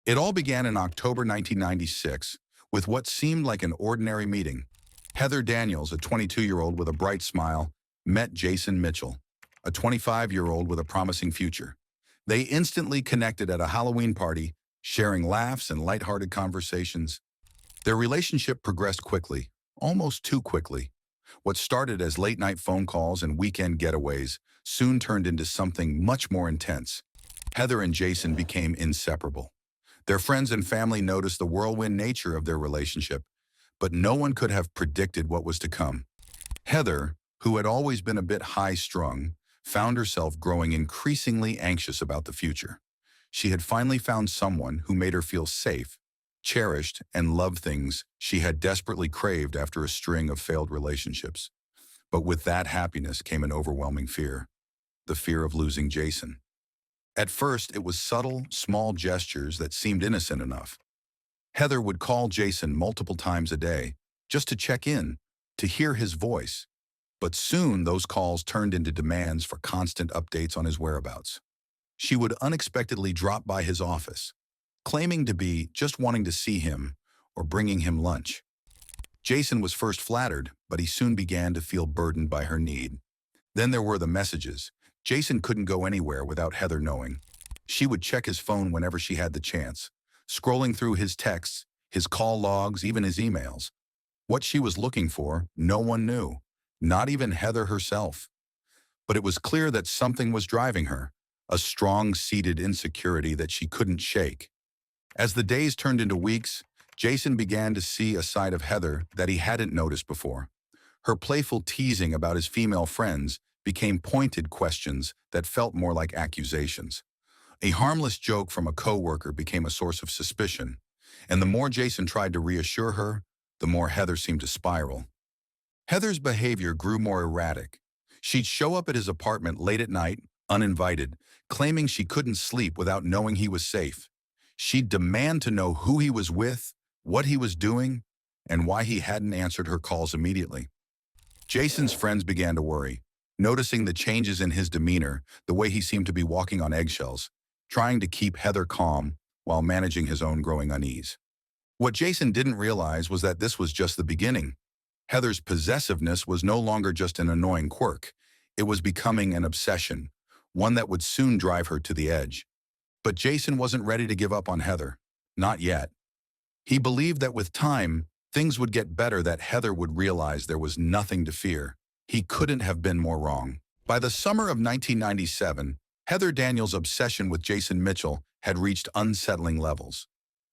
It all began in October 1996 with what seemed like an ordinary meeting. Heather Daniels, a 22-year-old with a bright smile, met Jason Mitchell, a 25-year-old with a promising future. They instantly connected at a Halloween party, sharing laughs and lighthearted conversations. Their relationship progressed quickly, almost too quickly. What started as late-night phone calls and weekend getaways soon turned into something much more intense. Heather and Jason became inseparable. Their friends and family noticed the whirlwind nature of their relationship, but no one could have predicted what was to come. Heather, who had always been a bit high-strung, found herself growing increasingly anxious about the future. She had finally found someone who made her feel safe, cherished, and loved things she had desperately craved after a string of failed relationships. But with that happiness came an overwhelming fear, the fear of losing Jason. At first, it was subtle, small gestures that seemed innocent enough. Heather would call Jason multiple times a day, just to check in, to hear his voice. But soon those calls turned into demands for constant updates on his whereabouts. She would unexpectedly drop by his office, claiming to be just wanting to see him or bringing him lunch. Jason was first flattered, but he soon began to feel burdened by her need. Then there were the messages. Jason couldn't go anywhere without Heather knowing. She would check his phone whenever she had the chance, scrolling through his texts, his call logs, even his emails. What she was looking for, no one knew, not even Heather herself. But it was clear that something was driving her, a strong-seated insecurity that she couldn't shake. As the days turned into weeks, Jason began to see a side of Heather that he hadn't noticed before. Her playful teasing about his female friends became pointed questions that felt more like accusations. A harmless joke from a coworker became a source of suspicion, and the more Jason tried to reassure her, the more Heather seemed to spiral. Heather's behavior grew more erratic. She'd show up at his apartment late at night, uninvited, claiming she couldn't sleep without knowing he was safe. She'd demand to know who he was with, what he was doing, and why he hadn't answered her calls immediately. Jason's friends began to worry, noticing the changes in his demeanor, the way he seemed to be walking on eggshells, trying to keep Heather calm while managing his own growing unease. What Jason didn't realize was that this was just the beginning. Heather's possessiveness was no longer just an annoying quirk. It was becoming an obsession, one that would soon drive her to the edge. But Jason wasn't ready to give up on Heather. Not yet. He believed that with time, things would get better, that Heather would realize there was nothing to fear. He couldn't have been more wrong. By the summer of 1997, Heather Daniels' obsession with Jason Mitchell had reached unsettling levels.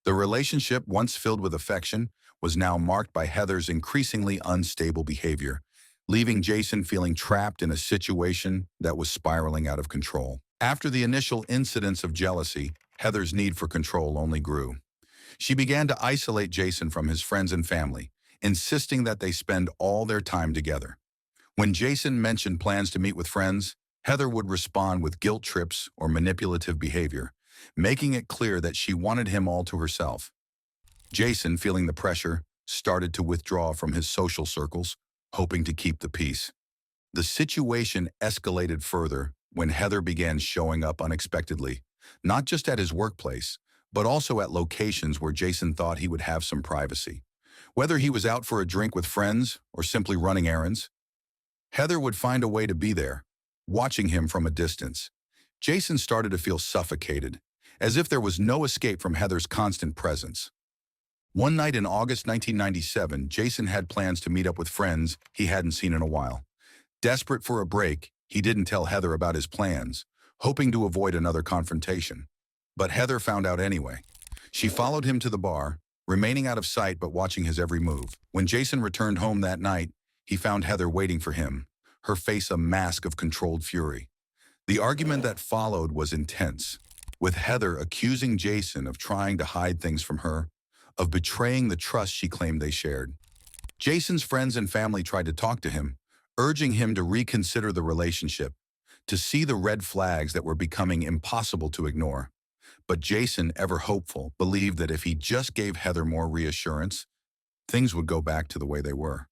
The relationship, once filled with affection, was now marked by Heather's increasingly unstable behavior, leaving Jason feeling trapped in a situation that was spiraling out of control. After the initial incidents of jealousy, Heather's need for control only grew. She began to isolate Jason from his friends and family, insisting that they spend all their time together. When Jason mentioned plans to meet with friends, Heather would respond with guilt trips or manipulative behavior, making it clear that she wanted him all to herself. Jason, feeling the pressure, started to withdraw from his social circles, hoping to keep the peace. The situation escalated further when Heather began showing up unexpectedly, not just at his workplace, but also at locations where Jason thought he would have some privacy. Whether he was out for a drink with friends or simply running errands, Heather would find a way to be there, watching him from a distance. Jason started to feel suffocated, as if there was no escape from Heather's constant presence. One night in August 1997, Jason had plans to meet up with friends he hadn't seen in a while. Desperate for a break, he didn't tell Heather about his plans, hoping to avoid another confrontation. But Heather found out anyway. She followed him to the bar, remaining out of sight but watching his every move. When Jason returned home that night, he found Heather waiting for him, her face a mask of controlled fury. The argument that followed was intense, with Heather accusing Jason of trying to hide things from her, of betraying the trust she claimed they shared. Jason's friends and family tried to talk to him, urging him to reconsider the relationship, to see the red flags that were becoming impossible to ignore. But Jason, ever hopeful, believed that if he just gave Heather more reassurance, things would go back to the way they were.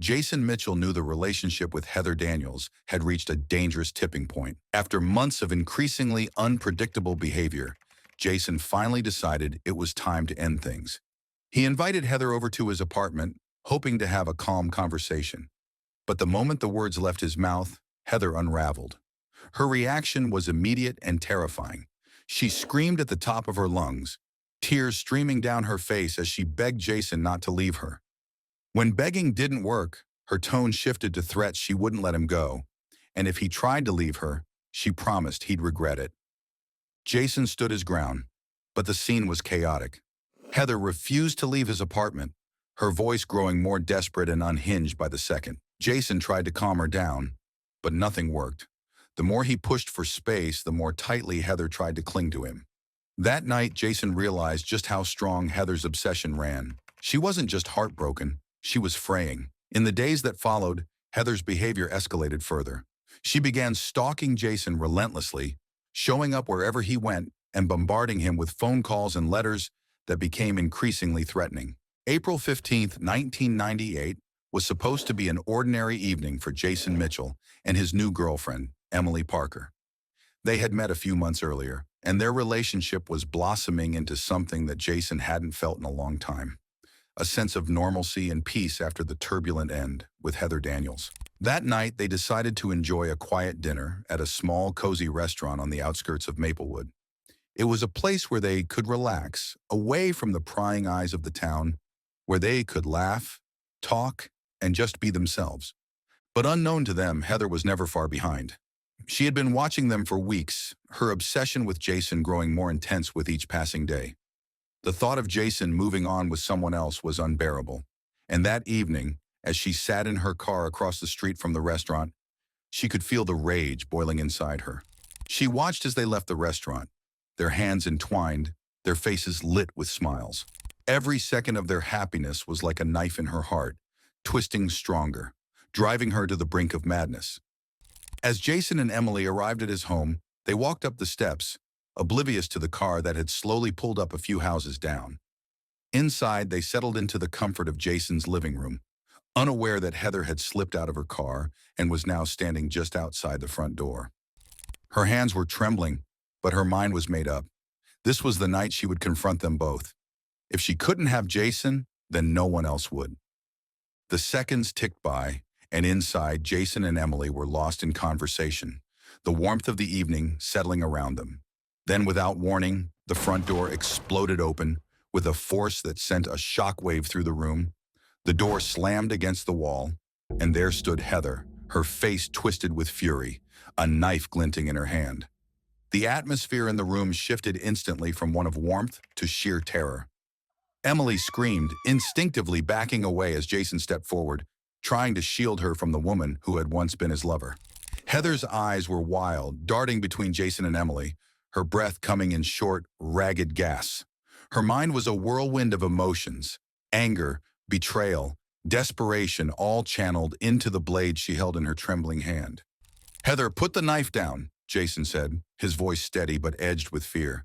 Jason Mitchell knew the relationship with Heather Daniels had reached a dangerous tipping point. After months of increasingly unpredictable behavior, Jason finally decided it was time to end things. He invited Heather over to his apartment, hoping to have a calm conversation. But the moment the words left his mouth, Heather unraveled. Her reaction was immediate and terrifying. She screamed at the top of her lungs, tears streaming down her face as she begged Jason not to leave her. When begging didn't work, her tone shifted to threats she wouldn't let him go, and if he tried to leave her, she promised he'd regret it. Jason stood his ground, but the scene was chaotic. Heather refused to leave his apartment, her voice growing more desperate and unhinged by the second. Jason tried to calm her down, but nothing worked. The more he pushed for space, the more tightly Heather tried to cling to him. That night, Jason realized just how strong Heather's obsession ran. She wasn't just heartbroken, she was fraying. In the days that followed, Heather's behavior escalated further. She began stalking Jason relentlessly, showing up wherever he went and bombarding him with phone calls and letters that became increasingly threatening. April 15, 1998, was supposed to be an ordinary evening for Jason Mitchell and his new girlfriend, Emily Parker. They had met a few months earlier, and their relationship was blossoming into something that Jason hadn't felt in a long time. A sense of normalcy and peace after the turbulent end with Heather Daniels. That night, they decided to enjoy a quiet dinner at a small, cozy restaurant on the outskirts of Maplewood. It was a place where they could relax, away from the prying eyes of the town, where they could laugh, talk, and just be themselves. But unknown to them, Heather was never far behind. She had been watching them for weeks, her obsession with Jason growing more intense with each passing day. The thought of Jason moving on with someone else was unbearable. And that evening, as she sat in her car across the street from the restaurant, she could feel the rage boiling inside her. She watched as they left the restaurant, their hands entwined, their faces lit with smiles. Every second of their happiness was like a knife in her heart, twisting stronger, driving her to the brink of madness. As Jason and Emily arrived at his home, they walked up the steps, oblivious to the car that had slowly pulled up a few houses down. Inside, they settled into the comfort of Jason's living room, unaware that Heather had slipped out of her car and was now standing just outside the front door. Her hands were trembling, but her mind was made up. This was the night she would confront them both. If she couldn't have Jason, then no one else would. The seconds ticked by, and inside, Jason and Emily were lost in conversation, the warmth of the evening settling around them. Then, without warning, the front door exploded open with a force that sent a shockwave through the room. The door slammed against the wall, and there stood Heather, her face twisted with fury, a knife glinting in her hand. The atmosphere in the room shifted instantly from one of warmth to sheer terror. Emily screamed, instinctively backing away as Jason stepped forward, trying to shield her from the woman who had once been his lover. Heather's eyes were wild, darting between Jason and Emily, her breath coming in short, ragged gasps. Her mind was a whirlwind of emotions, anger, betrayal, desperation, all channeled into the blade she held in her trembling hand. "Heather, put the knife down," Jason said, his voice steady but edged with fear.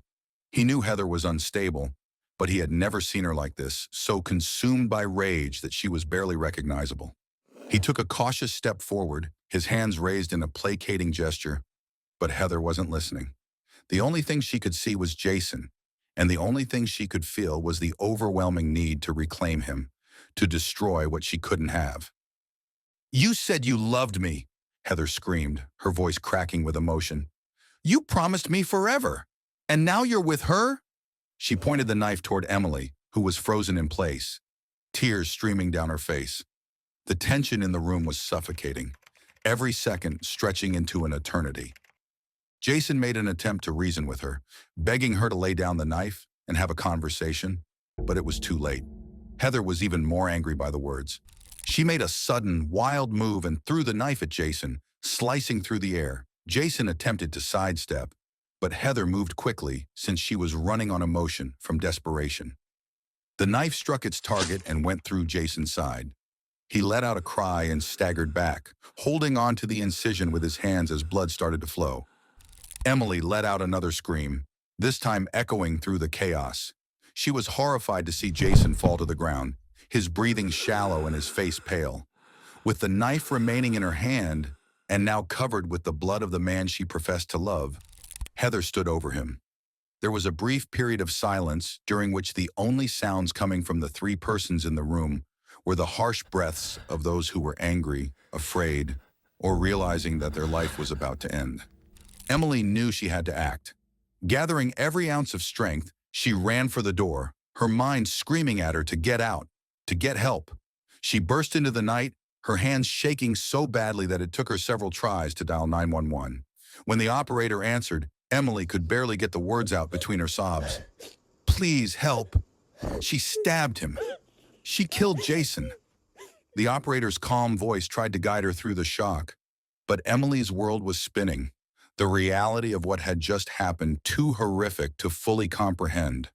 He knew Heather was unstable, but he had never seen her like this, so consumed by rage that she was barely recognizable. He took a cautious step forward, his hands raised in a placating gesture, but Heather wasn't listening. The only thing she could see was Jason, and the only thing she could feel was the overwhelming need to reclaim him, to destroy what she couldn't have. "You said you loved me," Heather screamed, her voice cracking with emotion. "You promised me forever, and now you're with her?" She pointed the knife toward Emily, who was frozen in place, tears streaming down her face. The tension in the room was suffocating, every second stretching into an eternity. Jason made an attempt to reason with her, begging her to lay down the knife and have a conversation, but it was too late. Heather was even more angry by the words. She made a sudden, wild move and threw the knife at Jason, slicing through the air. Jason attempted to sidestep, but Heather moved quickly since she was running on emotion from desperation. The knife struck its target and went through Jason's side. He let out a cry and staggered back, holding on to the incision with his hands as blood started to flow. Emily let out another scream, this time echoing through the chaos. She was horrified to see Jason fall to the ground, his breathing shallow and his face pale. With the knife remaining in her hand, and now covered with the blood of the man she professed to love, Heather stood over him. There was a brief period of silence during which the only sounds coming from the three persons in the room were the harsh breaths of those who were angry, afraid, or realizing that their life was about to end. Emily knew she had to act. Gathering every ounce of strength, she ran for the door, her mind screaming at her to get out, to get help. She burst into the night, her hands shaking so badly that it took her several tries to dial 911. When the operator answered, Emily could barely get the words out between her sobs. "Please help." She stabbed him. She killed Jason. The operator's calm voice tried to guide her through the shock, but Emily's world was spinning, the reality of what had just happened too horrific to fully comprehend.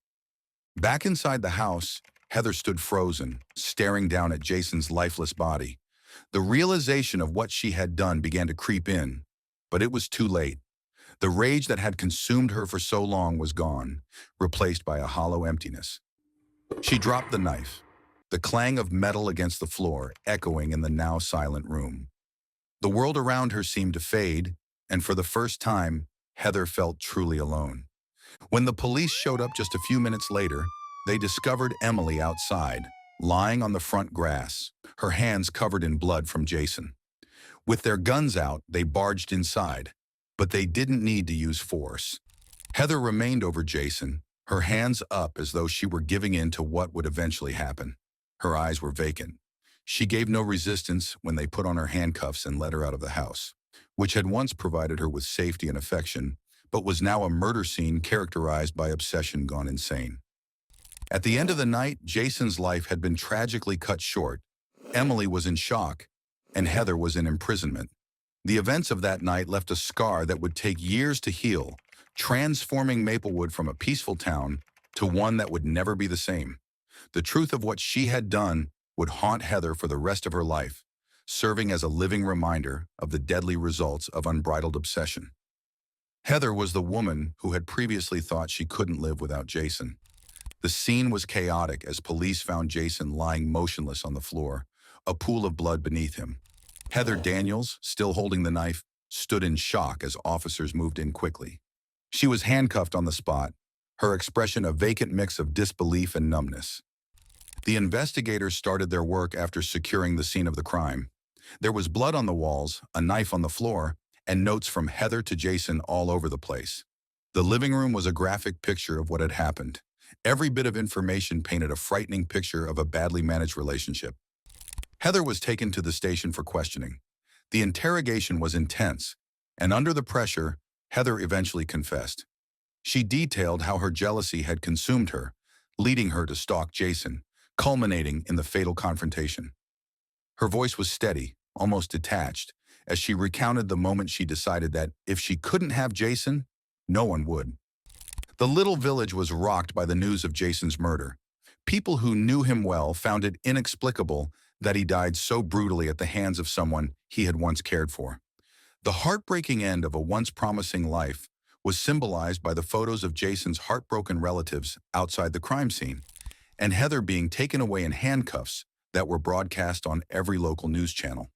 Back inside the house, Heather stood frozen, staring down at Jason's lifeless body. The realization of what she had done began to creep in, but it was too late. The rage that had consumed her for so long was gone, replaced by a hollow emptiness. She dropped the knife, the clang of metal against the floor echoing in the now silent room. The world around her seemed to fade, and for the first time, Heather felt truly alone. When the police showed up just a few minutes later, they discovered Emily outside, lying on the front grass, her hands covered in blood from Jason. With their guns out, they barged inside, but they didn't need to use force. Heather remained over Jason, her hands up as though she were giving in to what would eventually happen. Her eyes were vacant. She gave no resistance when they put on her handcuffs and led her out of the house, which had once provided her with safety and affection, but was now a murder scene characterized by obsession gone insane. At the end of the night, Jason's life had been tragically cut short. Emily was in shock, and Heather was in imprisonment. The events of that night left a scar that would take years to heal, transforming Maplewood from a peaceful town to one that would never be the same. The truth of what she had done would haunt Heather for the rest of her life, serving as a living reminder of the deadly results of unbridled obsession. Heather was the woman who had previously thought she couldn't live without Jason. The scene was chaotic as police found Jason lying motionless on the floor, a pool of blood beneath him. Heather Daniels, still holding the knife, stood in shock as officers moved in quickly. She was handcuffed on the spot, her expression a vacant mix of disbelief and numbness. The investigators started their work after securing the scene of the crime. There was blood on the walls, a knife on the floor, and notes from Heather to Jason all over the place. The living room was a graphic picture of what had happened. Every bit of information painted a frightening picture of a badly managed relationship. Heather was taken to the station for questioning. The interrogation was intense, and under the pressure, Heather eventually confessed. She detailed how her jealousy had consumed her, leading her to stalk Jason, culminating in the fatal confrontation. Her voice was steady, almost detached, as she recounted the moment she decided that if she couldn't have Jason, no one would. The little village was rocked by the news of Jason's murder. People who knew him well found it inexplicable that he died so brutally at the hands of someone he had once cared for. The heartbreaking end of a once promising life was symbolized by the photos of Jason's heartbroken relatives outside the crime scene, and Heather being taken away in handcuffs that were broadcast on every local news channel.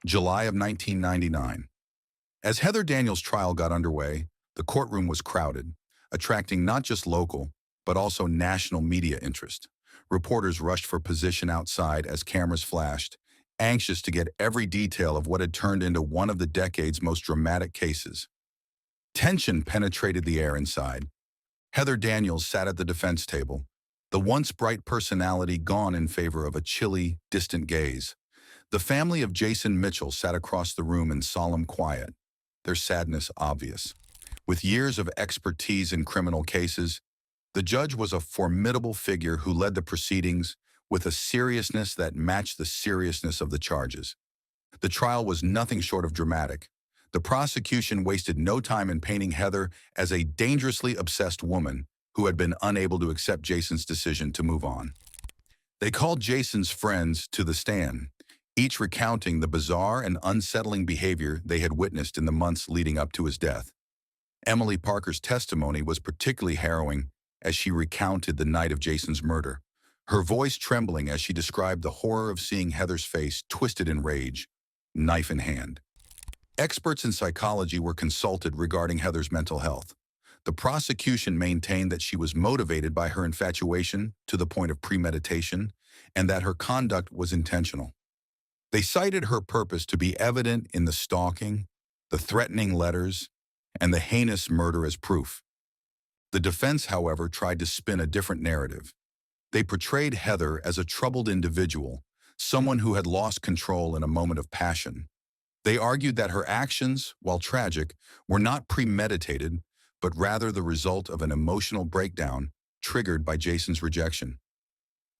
July of 1999. As Heather Daniels' trial got underway, the courtroom was crowded, attracting not just local, but also national media interest. Reporters rushed for position outside as cameras flashed, anxious to get every detail of what had turned into one of the decade's most dramatic cases. Tension penetrated the air inside. Heather Daniels sat at the defense table, the once bright personality gone in favor of a chilly, distant gaze. The family of Jason Mitchell sat across the room in solemn quiet, their sadness obvious. With years of expertise in criminal cases, the judge was a formidable figure who led the proceedings with a seriousness that matched the seriousness of the charges. The trial was nothing short of dramatic. The prosecution wasted no time in painting Heather as a dangerously obsessed woman who had been unable to accept Jason's decision to move on. They called Jason's friends to the stand, each recounting the bizarre and unsettling behavior they had witnessed in the months leading up to his death. Emily Parker's testimony was particularly harrowing as she recounted the night of Jason's murder, her voice trembling as she described the horror of seeing Heather's face twisted in rage, knife in hand. Experts in psychology were consulted regarding Heather's mental health. The prosecution maintained that she was motivated by her infatuation to the point of premeditation and that her conduct was intentional. They cited her purpose to be evident in the stalking, the threatening letters, and the heinous murder as proof. The defense, however, tried to spin a different narrative. They portrayed Heather as a troubled individual, someone who had lost control in a moment of passion. They argued that her actions, while tragic, were not premeditated, but rather the result of an emotional breakdown triggered by Jason's rejection.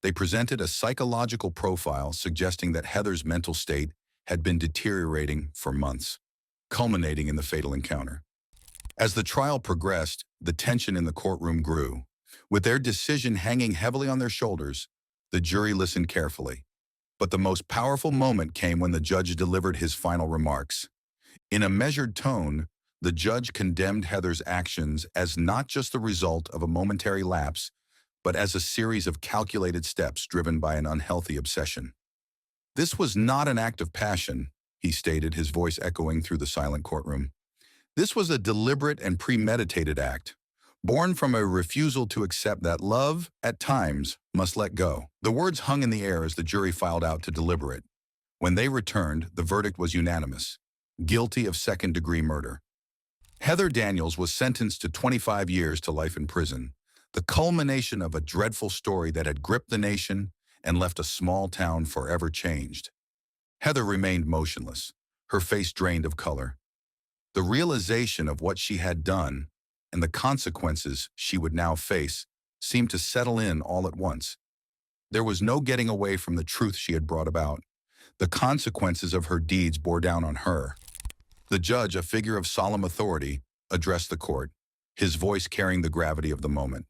They presented a psychological profile suggesting that Heather's mental state had been deteriorating for months, culminating in the fatal encounter. As the trial progressed, the tension in the courtroom grew. With their decision hanging heavily on their shoulders, the jury listened carefully. But the most powerful moment came when the judge delivered his final remarks. In a measured tone, the judge condemned Heather's actions as not just the result of a momentary lapse, but as a series of calculated steps driven by an unhealthy obsession. This was not an act of passion, he stated, his voice echoing through the silent courtroom. This was a deliberate and premeditated act, born from a refusal to accept that love, at times, must let go. The words hung in the air as the jury filed out to deliberate. When they returned, the verdict was unanimous: guilty of second-degree murder. Heather Daniels was sentenced to 25 years to life in prison, the culmination of a dreadful story that had gripped the nation and left a small town forever changed. Heather remained motionless, her face drained of color. The realization of what she had done and the consequences she would now face seemed to settle in all at once. There was no getting away from the truth she had brought about. The consequences of her deeds bore down on her. The judge, a figure of solemn authority, addressed the court, his voice carrying the gravity of the moment.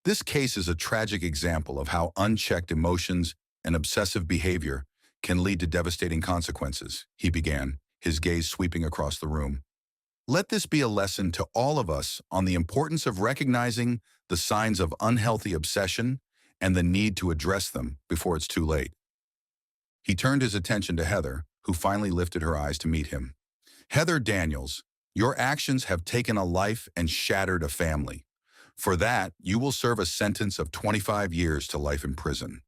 This case is a tragic example of how unchecked emotions and obsessive behavior can lead to devastating consequences, he began, his gaze sweeping across the room. Let this be a lesson to all of us on the importance of recognizing the signs of unhealthy obsession and the need to address them before it's too late. He turned his attention to Heather, who finally lifted her eyes to meet him. Heather Daniels, your actions have taken a life and shattered a family. For that, you will serve a sentence of 25 years to life in prison.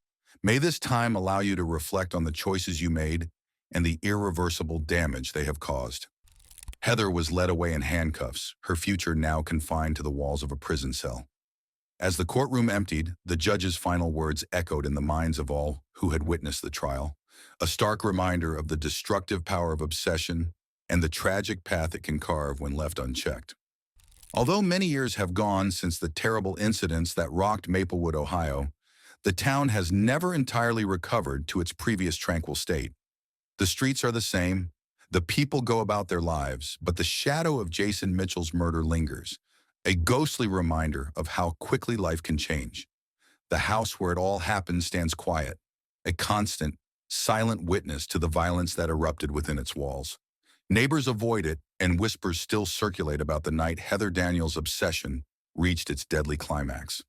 May this time allow you to reflect on the choices you made and the irreversible damage they have caused. Heather was led away in handcuffs, her future now confined to the walls of a prison cell. As the courtroom emptied, the judge's final words echoed in the minds of all who had witnessed the trial, a stark reminder of the destructive power of obsession and the tragic path it can carve when left unchecked. Although many years have gone since the terrible incidents that rocked Maplewood, Ohio, the town has never entirely recovered to its previous tranquil state. The streets are the same, the people go about their lives, but the shadow of Jason Mitchell's murder lingers, a ghostly reminder of how quickly life can change. The house where it all happened stands quiet, a constant, silent witness to the violence that erupted within its walls. Neighbors avoid it, and whispers still circulate about the night Heather Daniels' obsession reached its deadly climax.